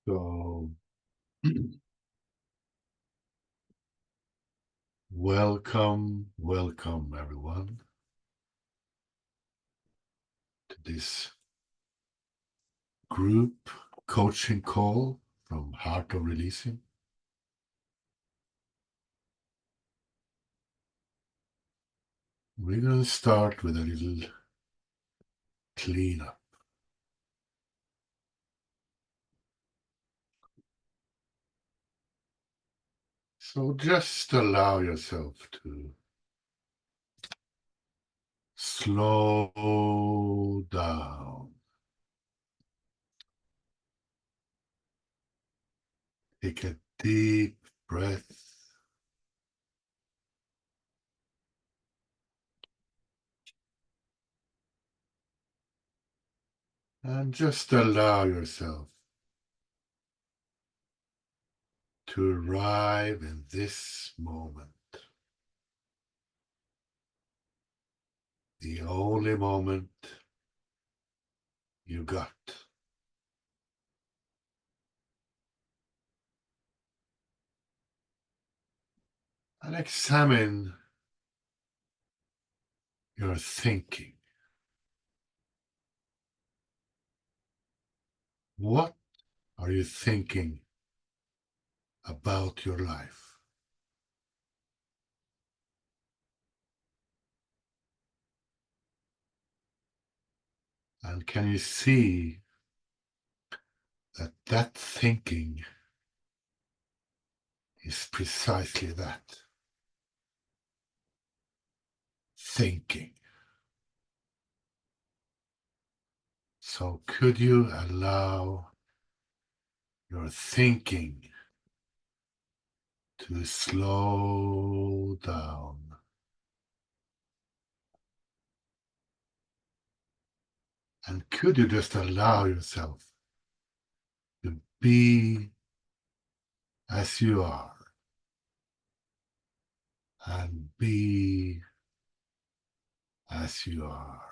So, welcome everyone to this group coaching call from Heart of Releasing. We're going to start with a little cleanup. So just allow yourself to slow down. Take a deep breath. And just allow yourself to arrive in this moment. The only moment you got. And examine your thinking. What are you thinking about your life? And can you see that that thinking is precisely that? Thinking. So could you allow your thinking to slow down? And could you just allow yourself to be as you are and be as you are?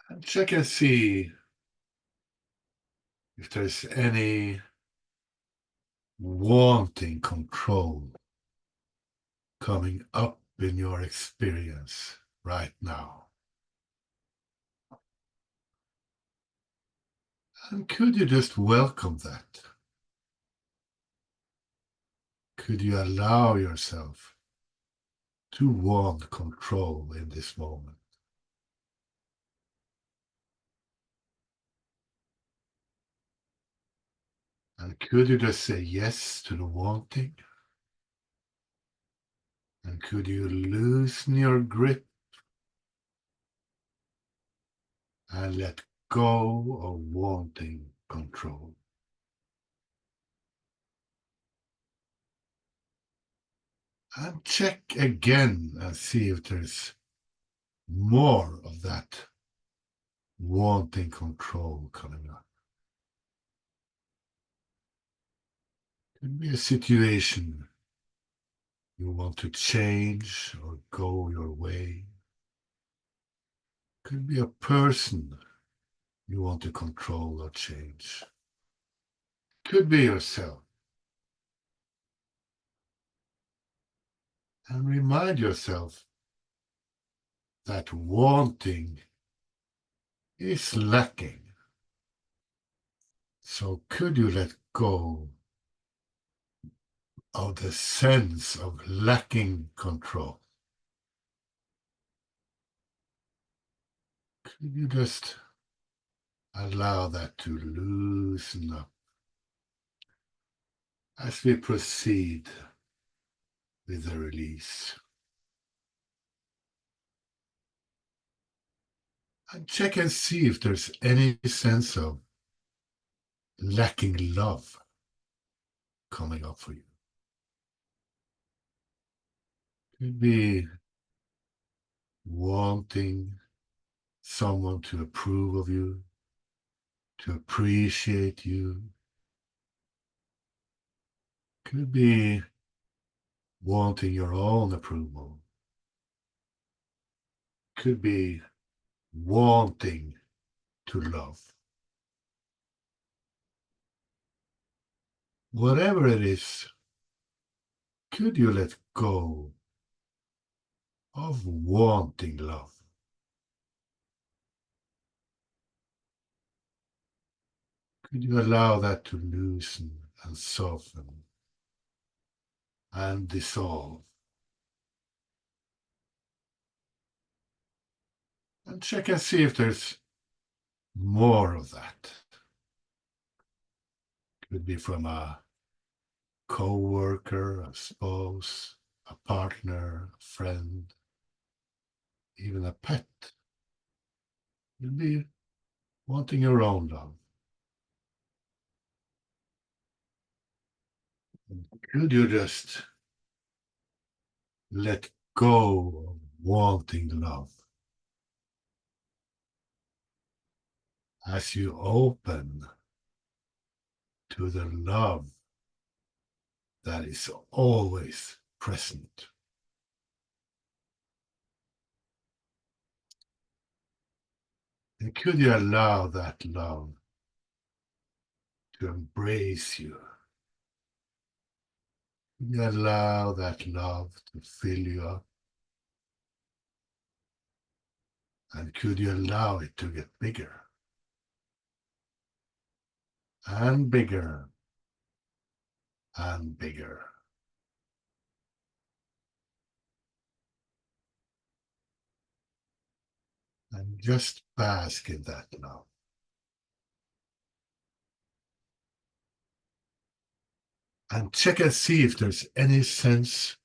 And check and see if there's any wanting control coming up in your experience right now. And could you just welcome that? Could you allow yourself to want control in this moment? And could you just say yes to the wanting? And could you loosen your grip and let go of wanting control? And check again and see if there's more of that wanting control coming up. It could be a situation you want to change or go your way. It could be a person you want to control or change. It could be yourself. And remind yourself that wanting is lacking. So could you let go of the sense of lacking control? Could you just allow that to loosen up as we proceed with the release? And check and see if there's any sense of lacking love coming up for you. Could be wanting someone to approve of you, to appreciate you. Could be wanting your own approval. Could be wanting to love. Whatever it is, could you let go of wanting love? Could you allow that to loosen and soften and dissolve? And check and see if there's more of that. Could be from a co-worker, a spouse, a partner, a friend, even a pet. You'll be wanting your own love. Could you just let go of wanting love as you open to the love that is always present? And could you allow that love to embrace you? Could you allow that love to fill you up? And could you allow it to get bigger and bigger and bigger? And just bask in that love. And check and see if there's any sense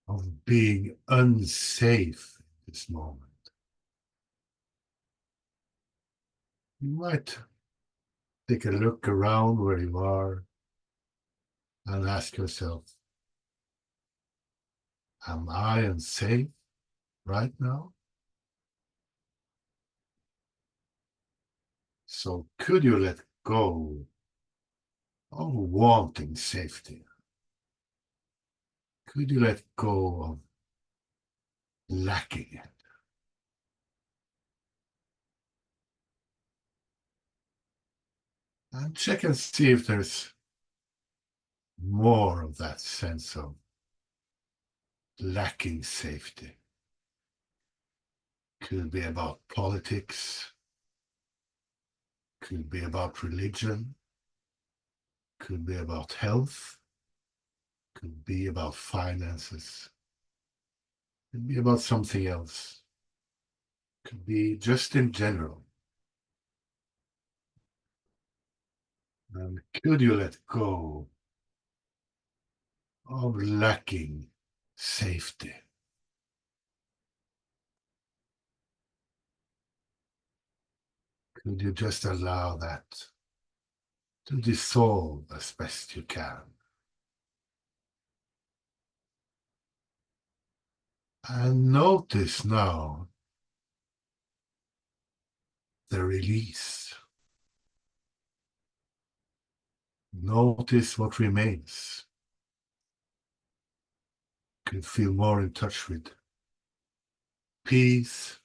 of being unsafe in this moment. You might take a look around where you are and ask yourself, am I unsafe right now? So could you let go of wanting safety? Could you let go of lacking it? And check and see if there's more of that sense of lacking safety. Could be about politics, could be about religion, could be about health, could be about finances, could be about something else, could be just in general. And could you let go of lacking safety? Could you just allow that to dissolve as best you can? And notice now the release. Notice what remains. You can feel more in touch with peace,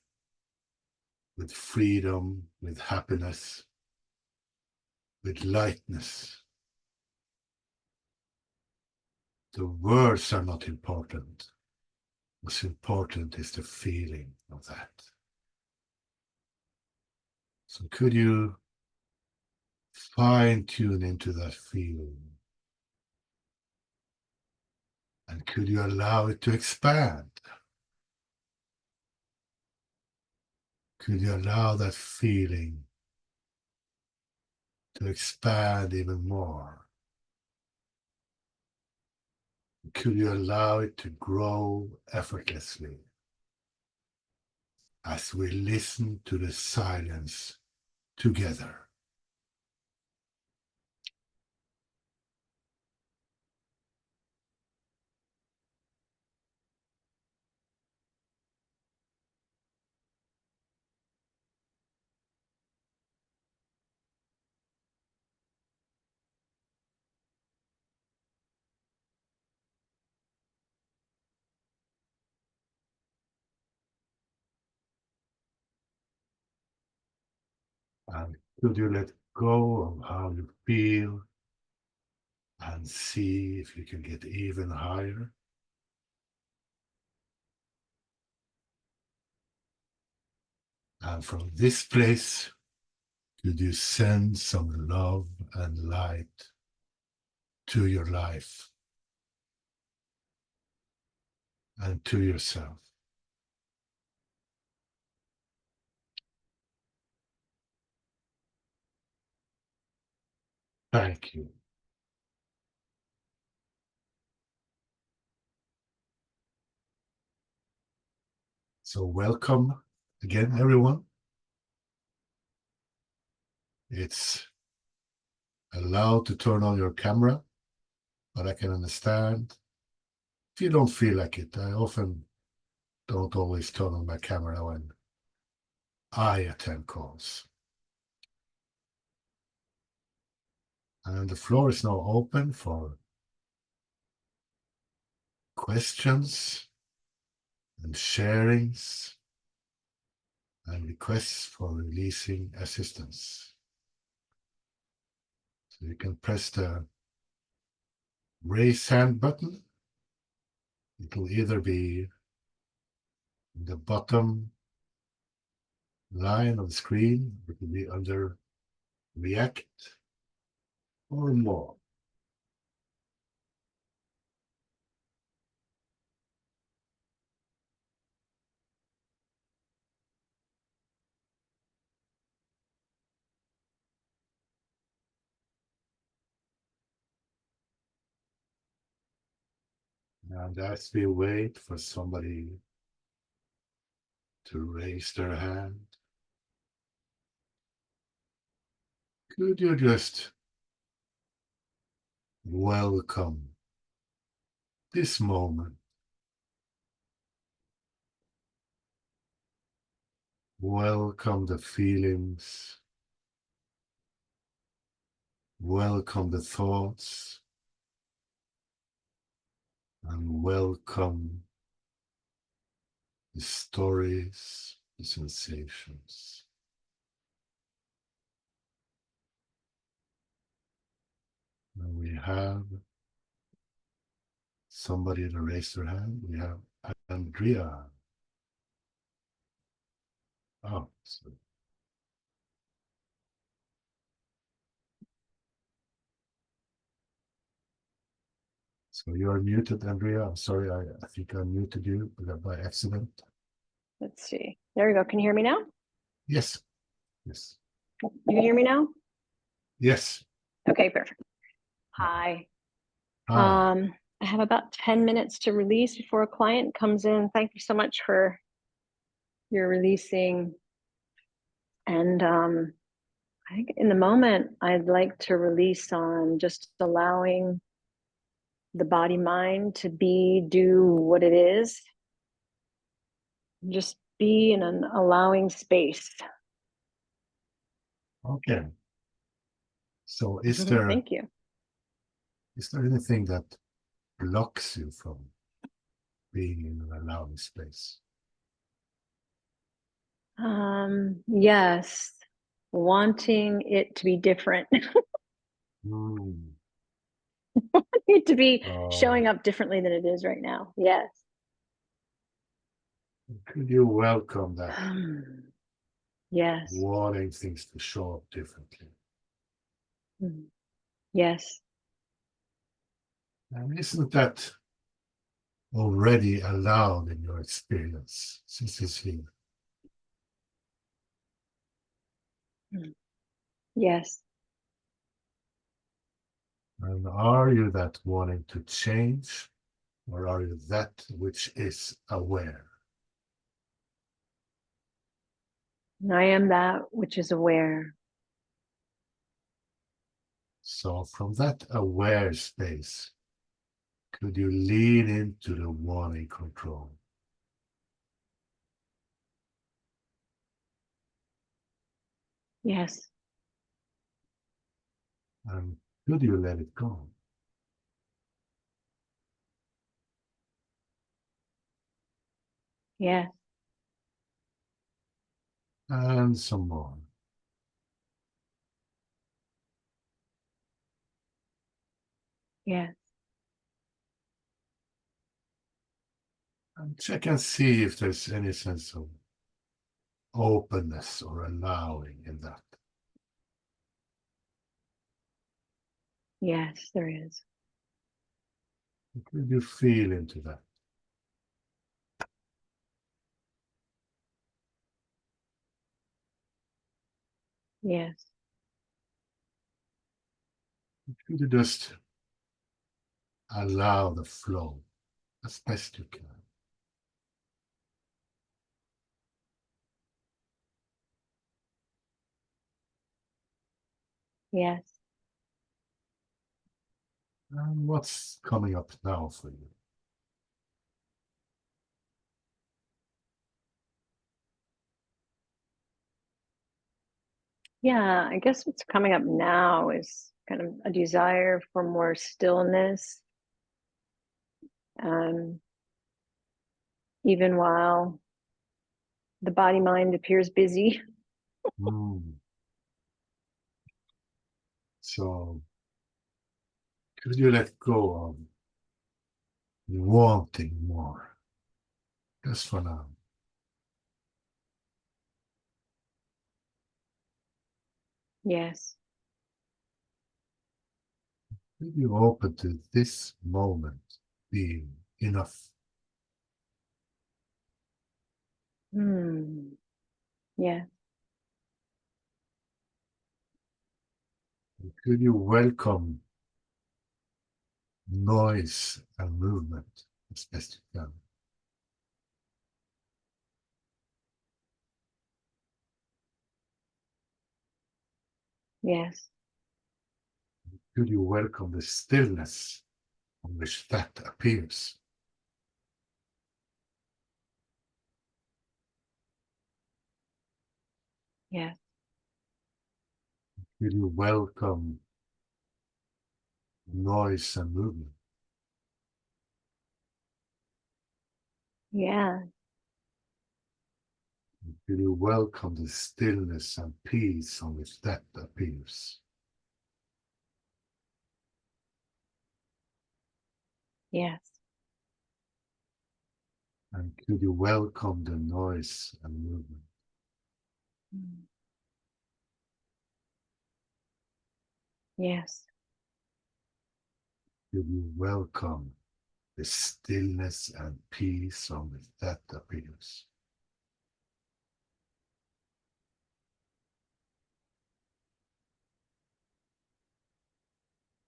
with freedom, with happiness, with lightness. The words are not important. What's important is the feeling of that. So could you fine tune into that feeling? And could you allow it to expand? Could you allow that feeling to expand even more? Could you allow it to grow effortlessly as we listen to the silence together? And could you let go of how you feel and see if you can get even higher? And from this place, could you send some love and light to your life and to yourself? Thank you. So welcome again, everyone. It's allowed to turn on your camera, but I can understand if you don't feel like it. I often don't always turn on my camera when I attend calls. And the floor is now open for questions and sharings and requests for releasing assistance. So you can press the raise hand button. It will either be in the bottom line of the screen, it will be under react or more. And as we wait for somebody to raise their hand, could you just welcome this moment? Welcome the feelings. Welcome the thoughts. And welcome the stories, the sensations. And we have somebody to raise their hand. We have Andrea. Oh, so you are muted, Andrea. I'm sorry, I think I muted you by accident. Let's see. There we go. Can you hear me now? Yes. Yes. You can hear me now? Yes. Okay, perfect. Hi. Hi. I have about 10 minutes to release before a client comes in. Thank you so much for your releasing. And I think in the moment, I'd like to release on just allowing the body mind to do what it is. Just be in an allowing space. Okay. So Thank you. Is there anything that blocks you from being in an allowing space? Yes, wanting it to be different. Mm. It to be showing up differently than it is right now. Yes. Could you welcome that Yes. wanting things to show up differently? Mm. Yes. And isn't that already allowed in your experience since it's here? Mm. Yes. And are you that wanting to change, or are you that which is aware? And I am that which is aware. So, from that aware space, could you lean into the wanting control? Yes. And could you let it go? Yes. And some more. Yes. And check and see if there's any sense of openness or allowing in that. Yes, there is. Could you feel into that? Yes. Could you just allow the flow as best you can? Yes. And what's coming up now for you? Yeah, I guess what's coming up now is kind of a desire for more stillness. Um, Even while the body mind appears busy. Mm. So, could you let go of wanting more, just for now? Yes. Could you open to this moment being enough? Hmm. Yeah. Could you welcome noise and movement as best you can? Yes. Could you welcome the stillness on which that appears? Yes. Could you welcome noise and movement? Yeah. Could you welcome the stillness and peace on which that appears? Yes. And could you welcome the noise and movement? Mm. Yes. Could you welcome the stillness and peace on which that appears?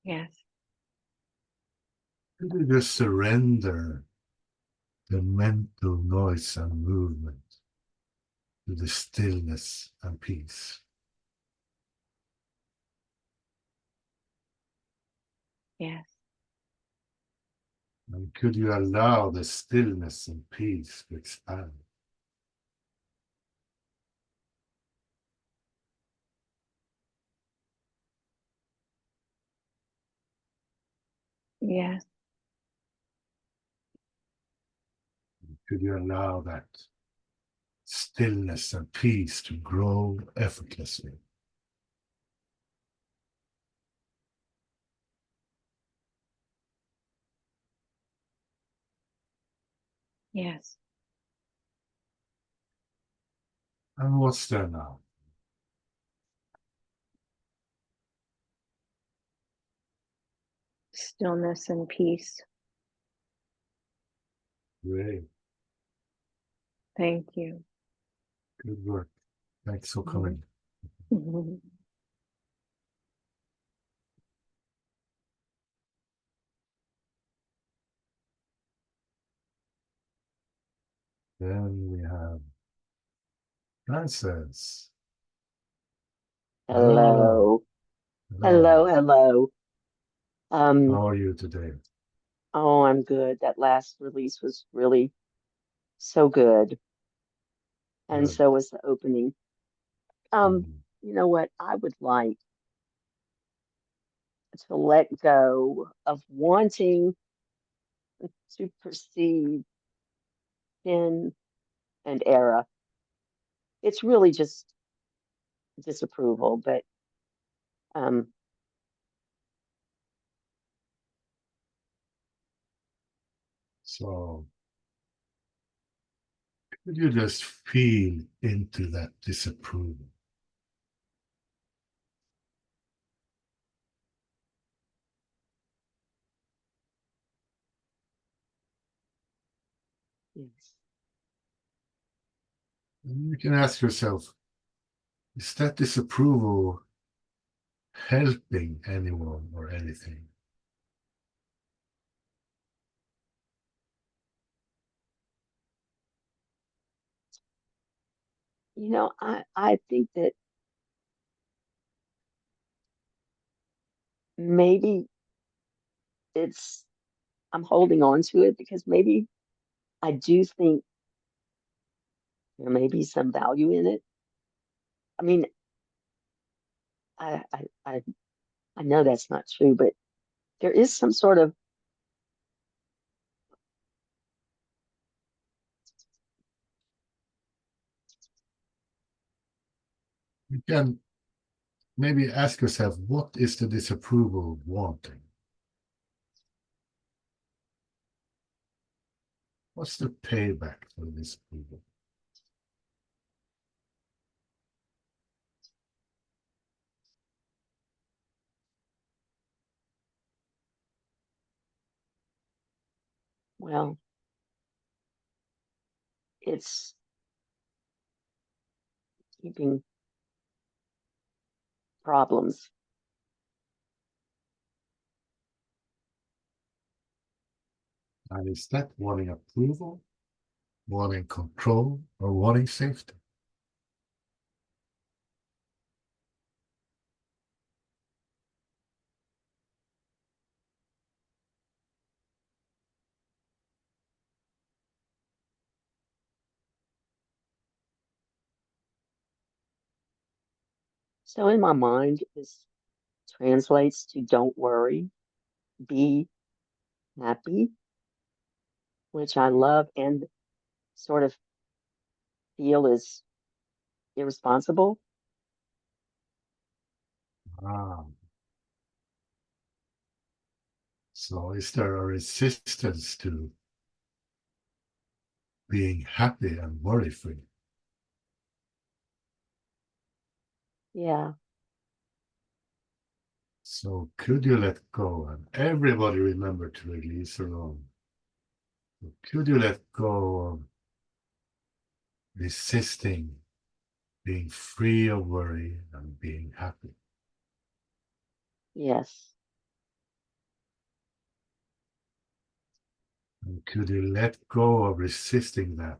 Yes. Could you just surrender the mental noise and movement to the stillness and peace? Yes. And could you allow the stillness and peace to expand? Yes. Could you allow that stillness and peace to grow effortlessly? Yes. And what's there now? Stillness and peace. Great. Thank you. Good work. Thanks for Mhm. coming. Mhm. Then we have Frances. Hello. Hello, Hello. hello, hello. Um, How are you today? oh, I'm good. That last release was really so good, and Good. so was the opening. Mm. You know what? I would like to let go of wanting to perceive sin and error. It's really just disapproval, but um, So, could you just feel into that disapproval? yes, And you can ask yourself, is that disapproval helping anyone or anything? I think that maybe it's I'm holding on to it because maybe I do think there may be some value in it. I mean, I, I, I, I know that's not true, but there is some sort of, You can maybe ask yourself, what is the disapproval wanting? What's the payback for the disapproval? well, it's keeping problems. And is that wanting approval, wanting control, or wanting safety? So in my mind, this translates to don't worry, be happy, which I love and sort of feel is irresponsible. Ah, so is there a resistance to being happy and worry free? Yeah, So could you let go? And everybody remember to release their own. Could you let go of resisting being free of worry and being happy? yes, And could you let go of resisting that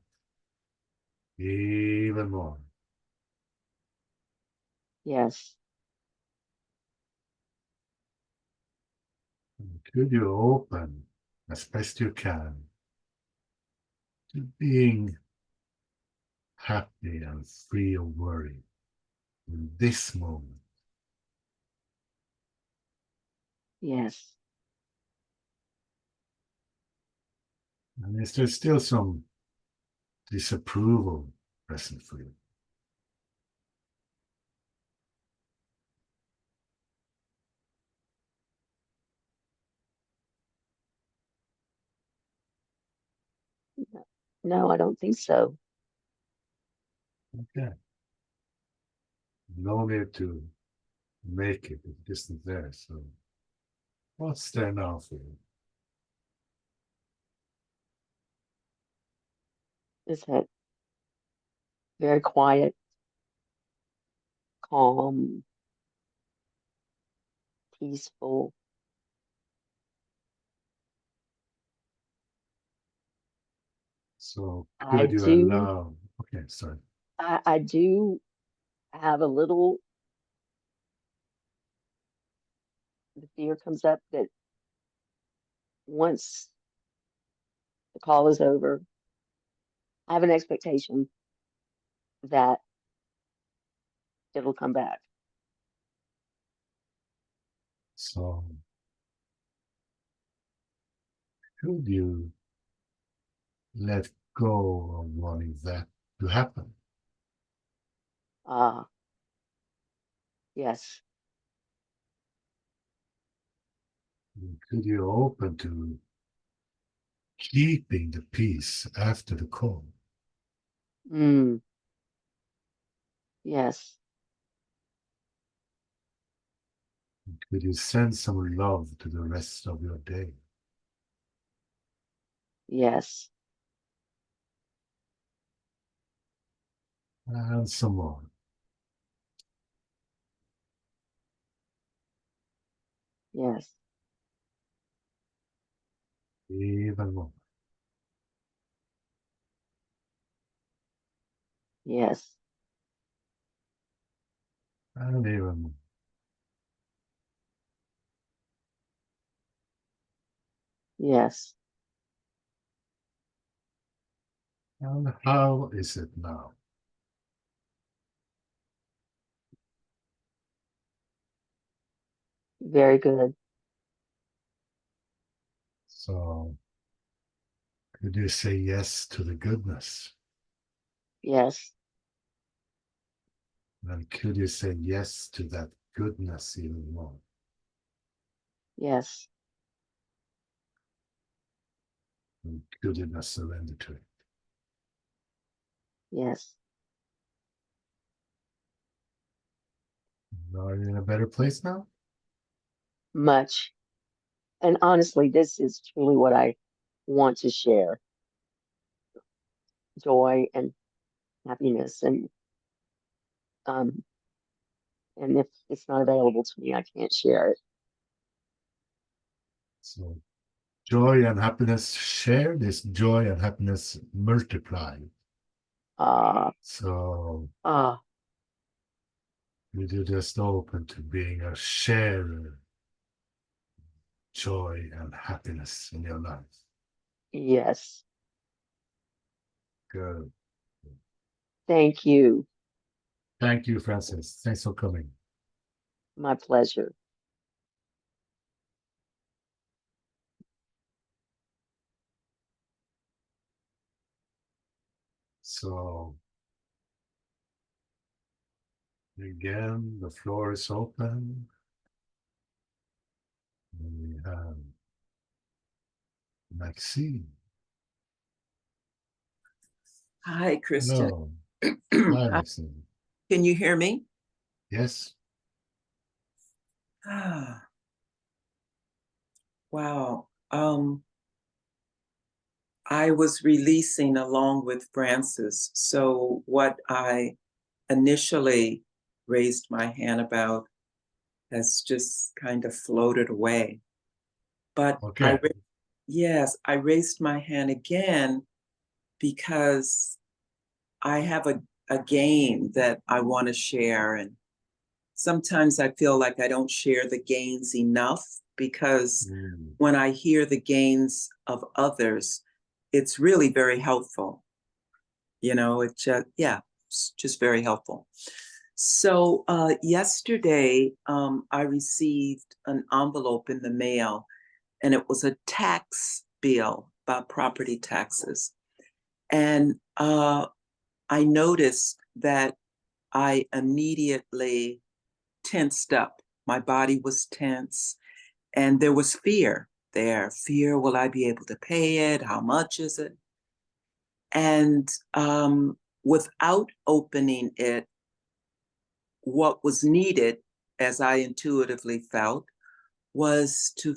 even more? yes, And could you open as best you can to being happy and free of worry in this moment? yes. And is there still some disapproval present for you? No, I don't think so. Okay. No need to make it. It isn't there. So what's there now for you? It's that very quiet, calm, peaceful. So I could you do, allow? Okay, sorry. I do have a little, the fear comes up that once the call is over, I have an expectation that it'll come back. So could you let go of wanting that to happen? Ah, yes, Could you open to keeping the peace after the call? mm, yes, Could you send some love to the rest of your day? yes, And some more. yes, Even more. yes, And even more. yes. And how is it now? Very good. So could you say yes to the goodness? Yes, And could you say yes to that goodness even more? yes, And could you not surrender to it? yes. Are you in a better place now? Much. And honestly, this is truly what I want to share, joy and happiness. Um, and if it's not available to me, I can't share it. So joy and happiness shared is joy and happiness multiplied. Ah, So ah, you just open to being a sharer, joy and happiness in your life. yes. Good. Thank you. Thank you, Francis. Thanks for coming. My pleasure. So again, the floor is open. And we have Maxine. Hi, Kristen. Hello. Hi, Maxine. Can you hear me? Yes. Ah, wow. I was releasing along with Francis. So what I initially raised my hand about has just kind of floated away. But Okay. yes, I raised my hand again because I have a game that I want to share. And sometimes I feel like I don't share the gains enough because when I hear the gains of others, it's really very helpful. You know, it's just very helpful. So yesterday, I received an envelope in the mail, and it was a tax bill about property taxes. And I noticed that I immediately tensed up. My body was tense, and there was fear there. Fear, will I be able to pay it? How much is it? And without opening it, what was needed, as I intuitively felt, was to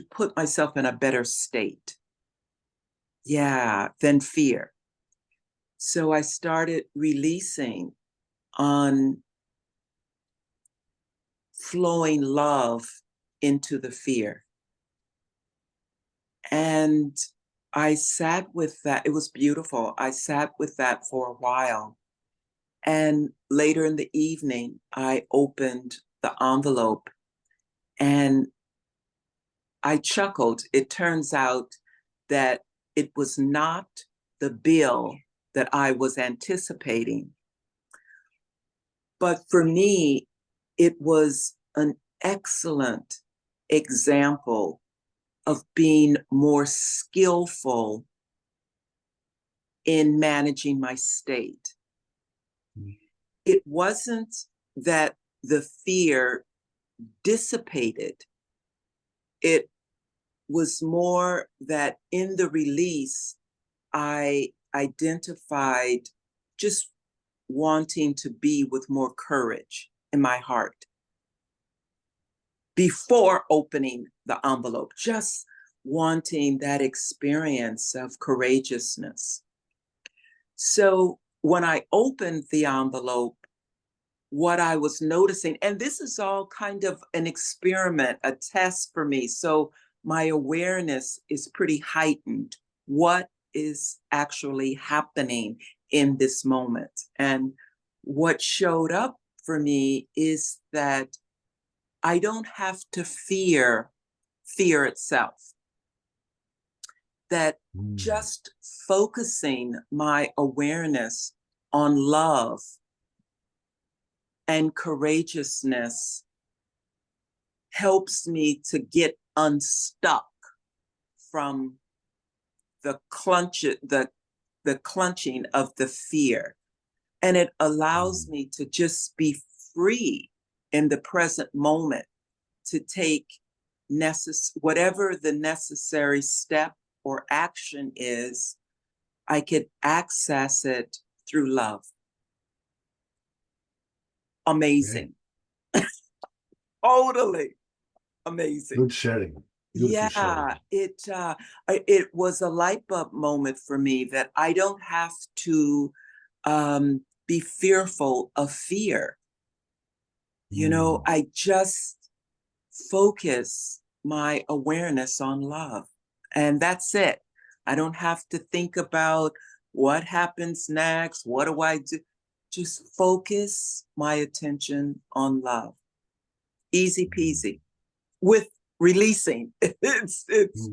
put myself in a better state. Yeah, than fear. So I started releasing on flowing love into the fear. And I sat with that. It was beautiful. I sat with that for a while. And later in the evening, I opened the envelope and I chuckled. It turns out that it was not the bill that I was anticipating. But for me, it was an excellent example of being more skillful in managing my state. It wasn't that the fear dissipated. It was more that in the release, I identified just wanting to be with more courage in my heart before opening the envelope, just wanting that experience of courageousness. So when I opened the envelope, what I was noticing, and this is all kind of an experiment, a test for me. So my awareness is pretty heightened. What is actually happening in this moment? And what showed up for me is that I don't have to fear fear itself. That just focusing my awareness on love and courageousness helps me to get unstuck from the clenching of the fear. And it allows me to just be free in the present moment to take whatever the necessary step or action is. I could access it through love. Amazing. Okay. Totally amazing. Good sharing. Beautiful sharing. It was a light bulb moment for me that I don't have to be fearful of fear. You know, I just focus my awareness on love, and that's it. I don't have to think about what happens next. What do I do? Just focus my attention on love. Easy peasy. With releasing, it's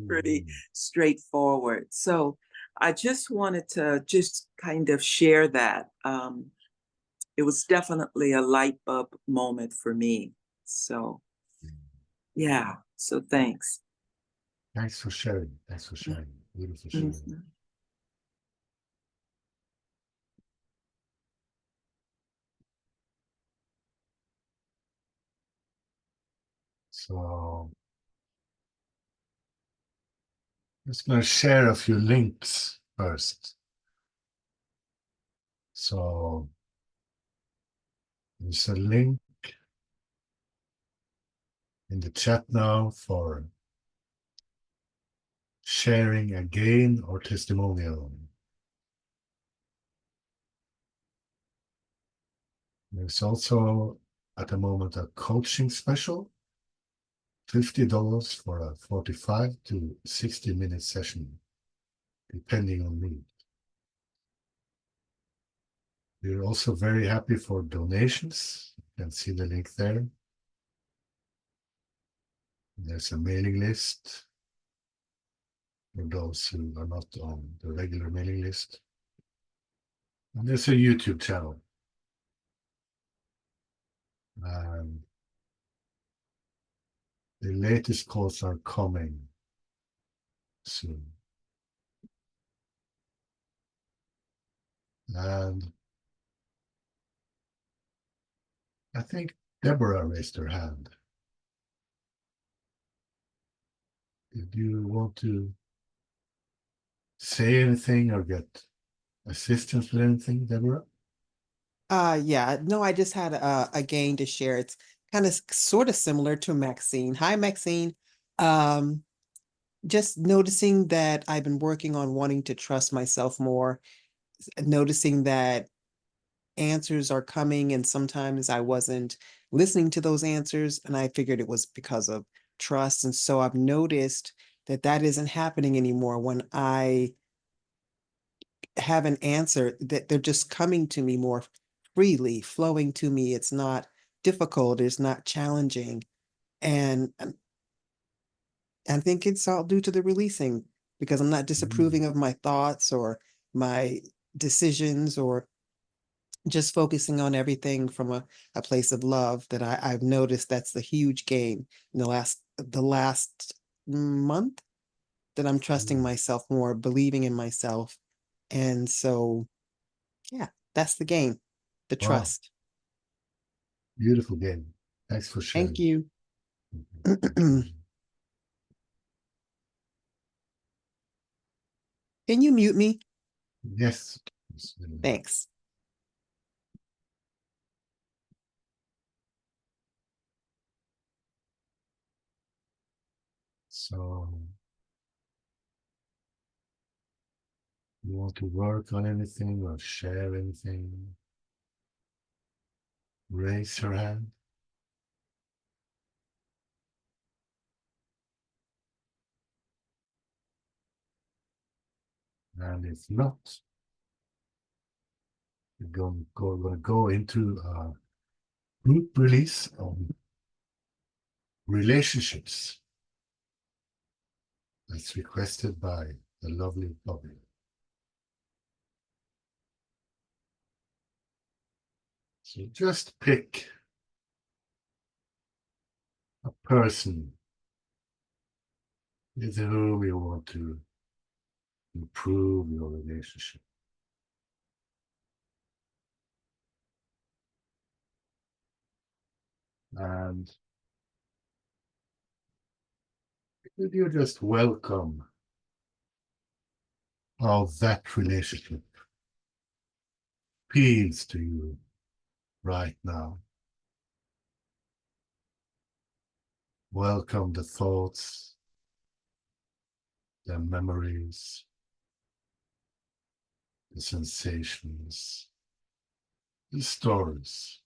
pretty straightforward. So I just wanted to just kind of share that. It was definitely a light bulb moment for me. So yeah, so thanks. Thanks for sharing. Thanks for sharing. Beautiful sharing. Mm-hmm. So I'm just going to share a few links first. So there's a link in the chat now for sharing a gain or testimonial. There's also at the moment a coaching special, $50 for a 45 to 60-minute session, depending on need. We're also very happy for donations. You can see the link there. There's a mailing list for those who are not on the regular mailing list. And there's a YouTube channel. The latest calls are coming soon. And I think Deborah raised her hand. Did you want to say anything or get assistance with anything, Deborah? Yeah, no, I just had a game to share. It's kind of sort of similar to Maxine. Hi, Maxine. Um, just noticing that I've been working on wanting to trust myself more, noticing that answers are coming and sometimes I wasn't listening to those answers and I figured it was because of trust. And so I've noticed that that isn't happening anymore when I have an answer, that they're just coming to me more freely, flowing to me. It's not difficult, it's not challenging. And I think it's all due to the releasing because I'm not Mm. disapproving of my thoughts or my decisions or just focusing on everything from a place of love that I've noticed that's the huge gain in the last month that I'm trusting Mm. myself more, believing in myself. And so yeah, that's the game, the Wow, trust. beautiful game. Thanks for Thank sharing. you. Mhm. Can you mute me? Yes. Thanks. So, you want to work on anything or share anything? Raise your hand. And if not, we're going to go into a group release on relationships that's requested by the lovely Bobby. So just pick a person with whom you want to improve your relationship. And could you just welcome how that relationship feels to you right now? Welcome the thoughts, the memories, the sensations, the stories.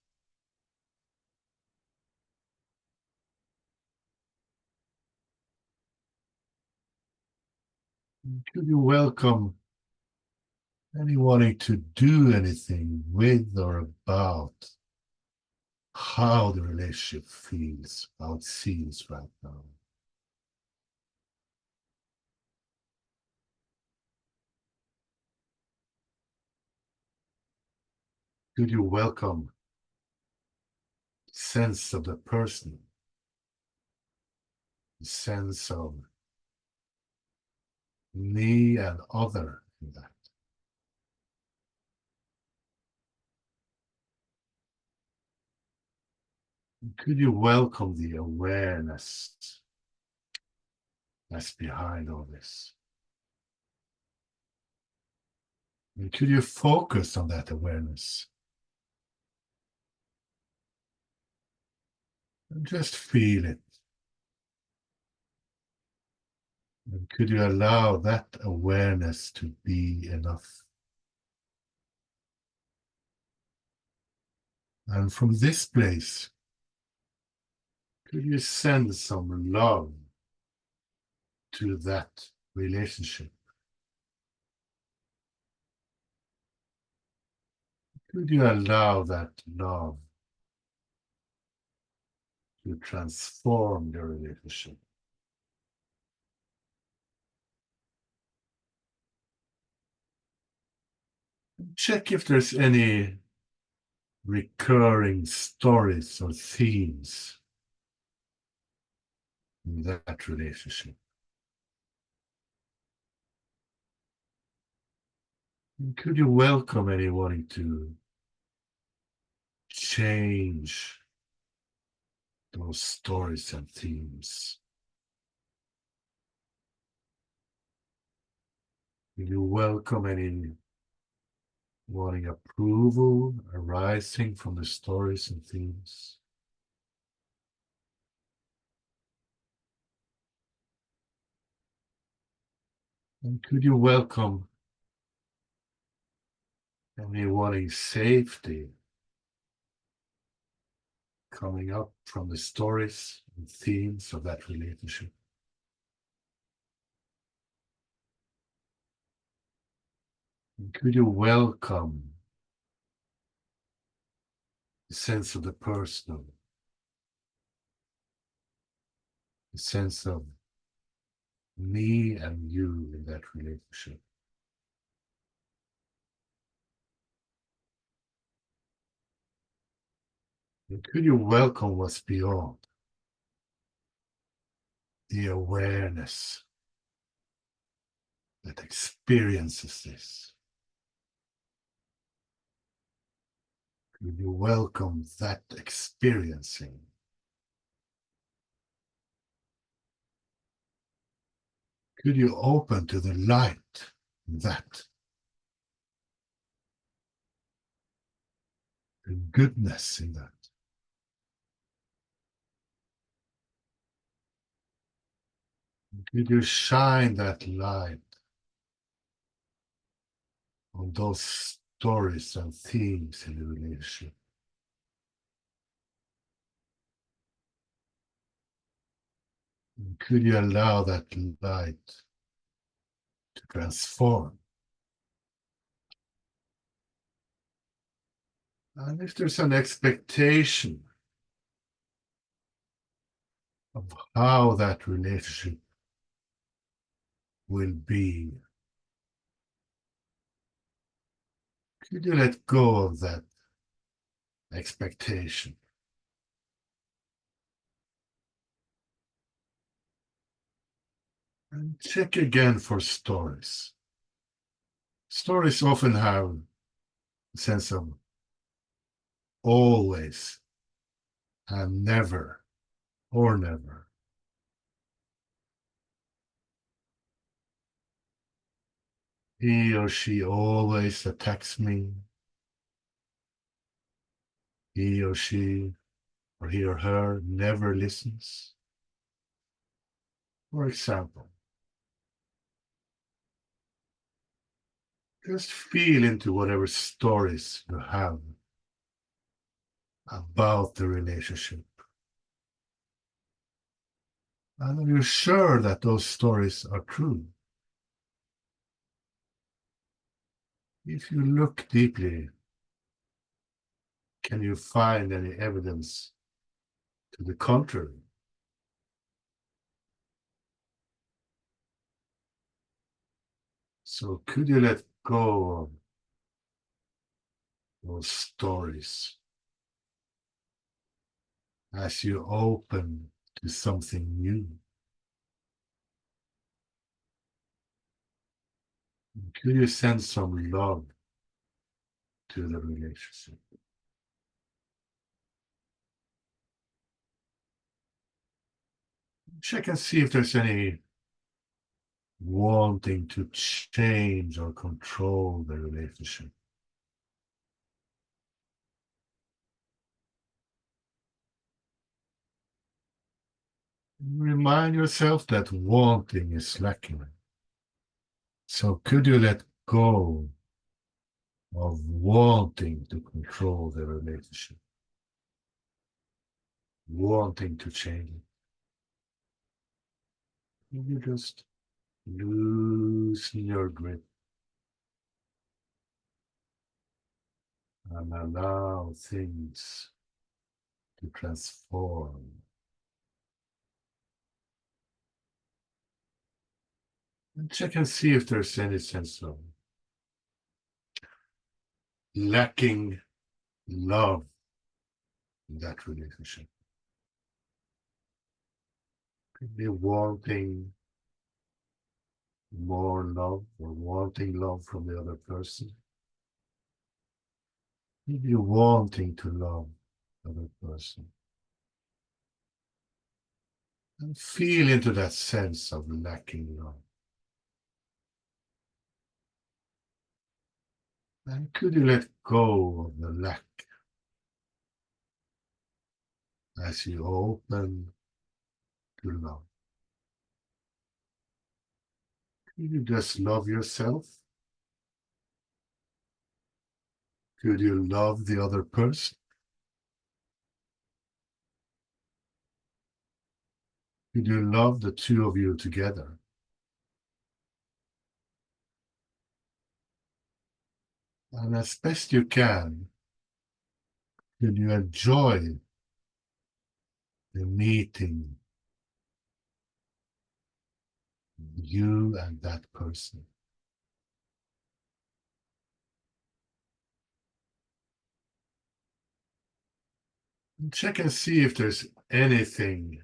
Could you welcome any wanting to do anything with or about how the relationship feels, how it seems right now? Could you welcome the sense of the person, the sense of me and other in that? Could you welcome the awareness that's behind all this? And could you focus on that awareness and just feel it? And could you allow that awareness to be enough? And from this place, could you send some love to that relationship? Could you allow that love to transform your relationship? Check if there's any recurring stories or themes in that relationship. And could you welcome any wanting to change those stories and themes? Will you welcome any wanting approval arising from the stories and themes. And could you welcome any wanting safety coming up from the stories and themes of that relationship? And could you welcome the sense of the personal, the sense of me and you in that relationship? And could you welcome what's beyond the awareness that experiences this? Could you welcome that experiencing? Could you open to the light in that? The goodness in that? Could you shine that light on those stories and themes in the relationship? And could you allow that light to transform? And if there's an expectation of how that relationship will be, could you let go of that expectation? And check again for stories. Stories often have a sense of always and never or never. He or she always attacks me. He or she or he or her never listens. For example, just feel into whatever stories you have about the relationship. And are you sure that those stories are true? If you look deeply, can you find any evidence to the contrary? So could you let go of those stories as you open to something new? Could you send some love to the relationship? Check and see if there's any wanting to change or control the relationship. Remind yourself that wanting is lacking. So could you let go of wanting to control the relationship, wanting to change it? You just loosen your grip and allow things to transform. And check and see if there's any sense of lacking love in that relationship. Could be wanting more love or wanting love from the other person. Maybe wanting to love the other person. And feel into that sense of lacking love. And could you let go of the lack as you open to love? Could you just love yourself? Could you love the other person? Could you love the two of you together? And as best you can, could you enjoy the meeting, you and that person? And check and see if there's anything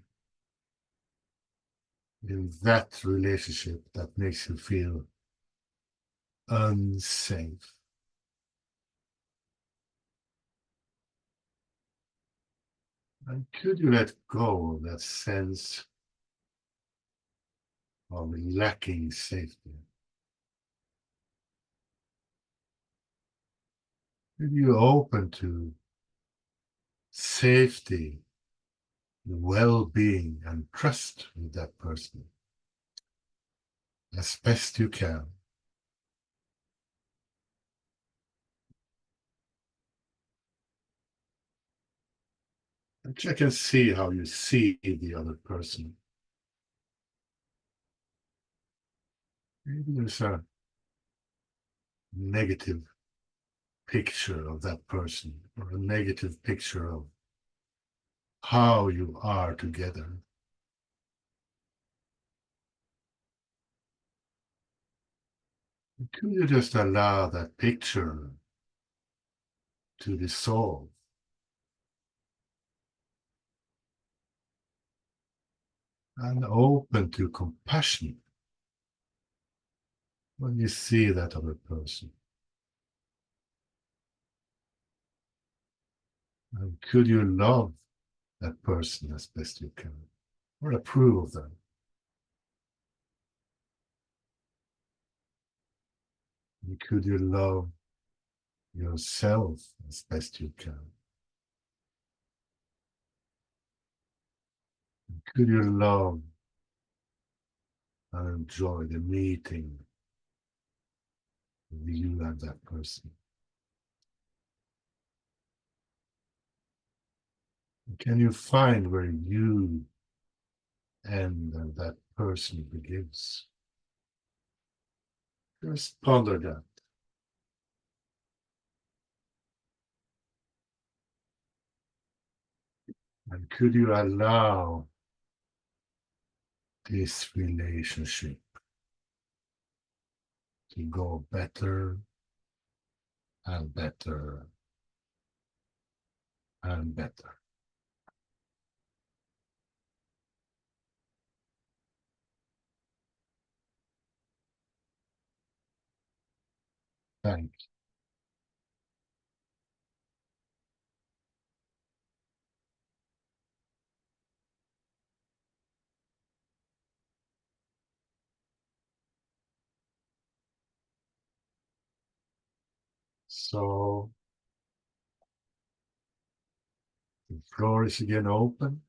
in that relationship that makes you feel unsafe. And could you let go of that sense of lacking safety? Could you open to safety, well-being, and trust with that person as best you can? And check and see how you see the other person. Maybe there's a negative picture of that person or a negative picture of how you are together. Could you just allow that picture to dissolve? And open to compassion when you see that other person. And could you love that person as best you can, or approve of them? And could you love yourself as best you can? And could you love and enjoy the meeting with you and that person? Can you find where you end and that person begins? Just ponder that. And could you allow this relationship to go better and better and better? Thank you. So the floor is again open.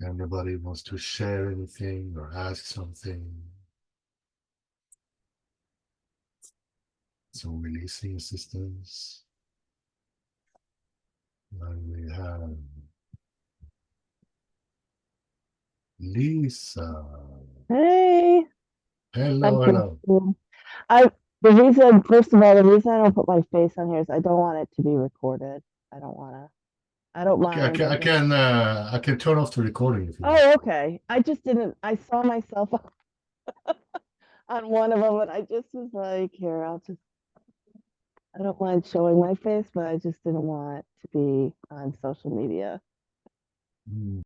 Anybody wants to share anything or ask something? Some releasing assistance. And we have Lisa. Hey, Hello, I'm hello. confused. I the reason, first of all, the reason I don't put my face on here is I don't want it to be recorded. I don't want to. I don't Okay, mind. I can turn off the recording if you want. Oh, okay. I just didn't. I saw myself on one of them, and I just was like, here, I'll just. I don't mind showing my face, but I just didn't want to be on social media. Mm.